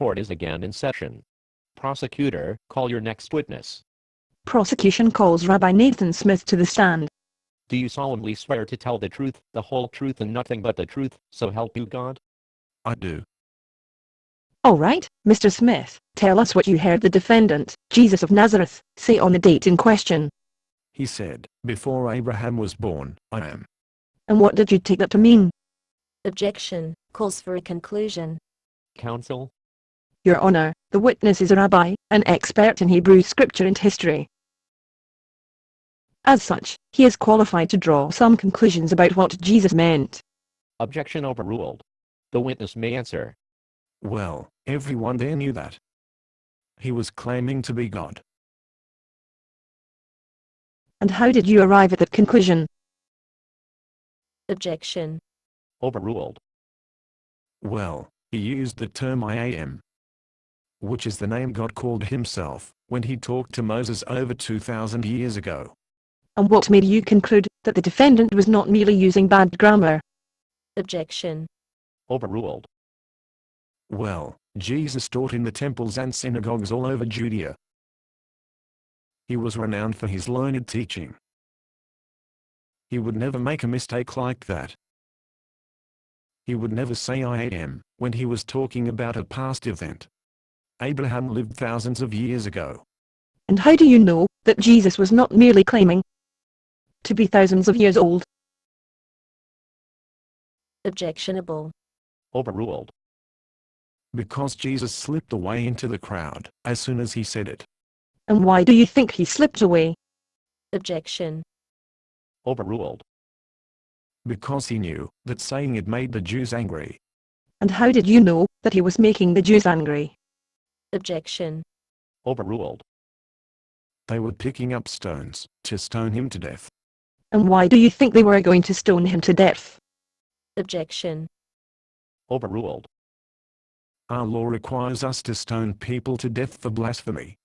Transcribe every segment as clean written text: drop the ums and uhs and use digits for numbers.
court is again in session. Prosecutor, call your next witness. Prosecution calls Rabbi Nathan Smith to the stand. Do you solemnly swear to tell the truth, the whole truth and nothing but the truth, so help you God? I do. All right, Mr. Smith, tell us what you heard the defendant, Jesus of Nazareth, say on the date in question. He said, "Before Abraham was born, I am." And what did you take that to mean? Objection calls for a conclusion. Counsel? Your Honor, the witness is a rabbi, an expert in Hebrew scripture and history. As such, he is qualified to draw some conclusions about what Jesus meant. Objection overruled. The witness may answer. Well, everyone there knew that he was claiming to be God. And how did you arrive at that conclusion? Objection. Overruled. Well, he used the term I am, which is the name God called himself, when he talked to Moses over 2,000 years ago. And what made you conclude that the defendant was not merely using bad grammar? Objection. Overruled. Well, Jesus taught in the temples and synagogues all over Judea. He was renowned for his learned teaching. He would never make a mistake like that. He would never say I am, when he was talking about a past event. Abraham lived thousands of years ago. And how do you know that Jesus was not merely claiming to be thousands of years old? Objectionable. Overruled. Because Jesus slipped away into the crowd as soon as he said it. And why do you think he slipped away? Objection. Overruled. Because he knew that saying it made the Jews angry. And how did you know that he was making the Jews angry? Objection. Overruled. They were picking up stones to stone him to death. And why do you think they were going to stone him to death? Objection. Overruled. Our law requires us to stone people to death for blasphemy.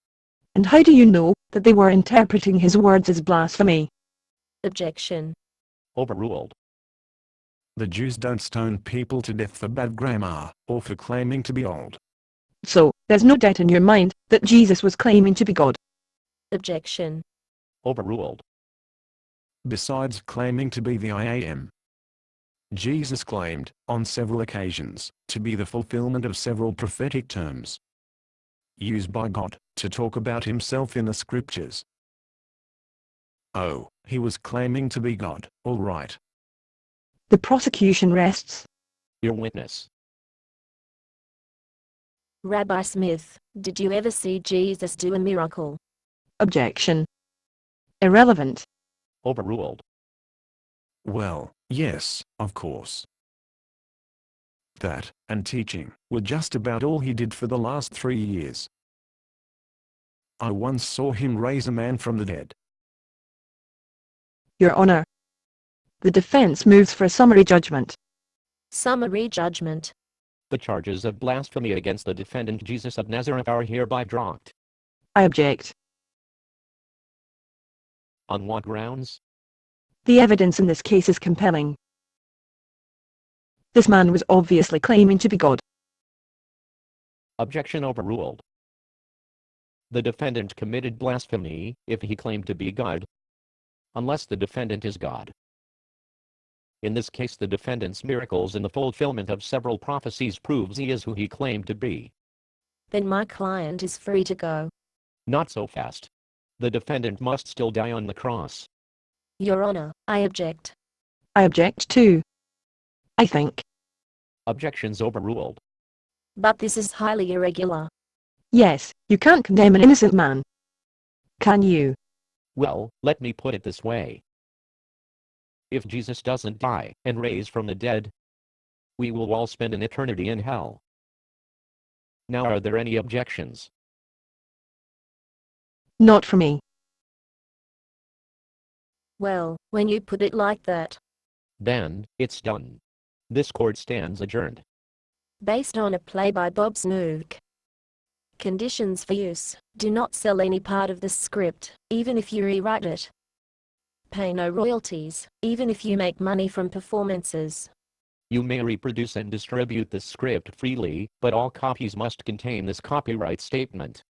And how do you know that they were interpreting his words as blasphemy? Objection. Overruled. The Jews don't stone people to death for bad grammar or for claiming to be old. So, there's no doubt in your mind that Jesus was claiming to be God. Objection. Overruled. Besides claiming to be the I am, Jesus claimed, on several occasions, to be the fulfillment of several prophetic terms used by God to talk about himself in the scriptures. Oh, he was claiming to be God, all right. The prosecution rests. Your witness. Rabbi Smith, did you ever see Jesus do a miracle? Objection. Irrelevant. Overruled. Well, yes, of course. That, and teaching, were just about all he did for the last 3 years. I once saw him raise a man from the dead. Your Honor. The defense moves for a summary judgment. Summary judgment. The charges of blasphemy against the defendant Jesus of Nazareth are hereby dropped. I object. On what grounds? The evidence in this case is compelling. This man was obviously claiming to be God. Objection overruled. The defendant committed blasphemy if he claimed to be God, unless the defendant is God. In this case, the defendant's miracles in the fulfillment of several prophecies proves he is who he claimed to be. Then my client is free to go. Not so fast. The defendant must still die on the cross. Your Honor, I object. I object too. I think. Objections overruled. But this is highly irregular. Yes, you can't condemn an innocent man. Can you? Well, let me put it this way. If Jesus doesn't die and raise from the dead, we will all spend an eternity in hell. Now, are there any objections? Not for me. Well, when you put it like that. Then, it's done. This court stands adjourned. Based on a play by Bob Snook. Conditions for use: do not sell any part of the script, even if you rewrite it. Pay no royalties, even if you make money from performances. You may reproduce and distribute this script freely, but all copies must contain this copyright statement.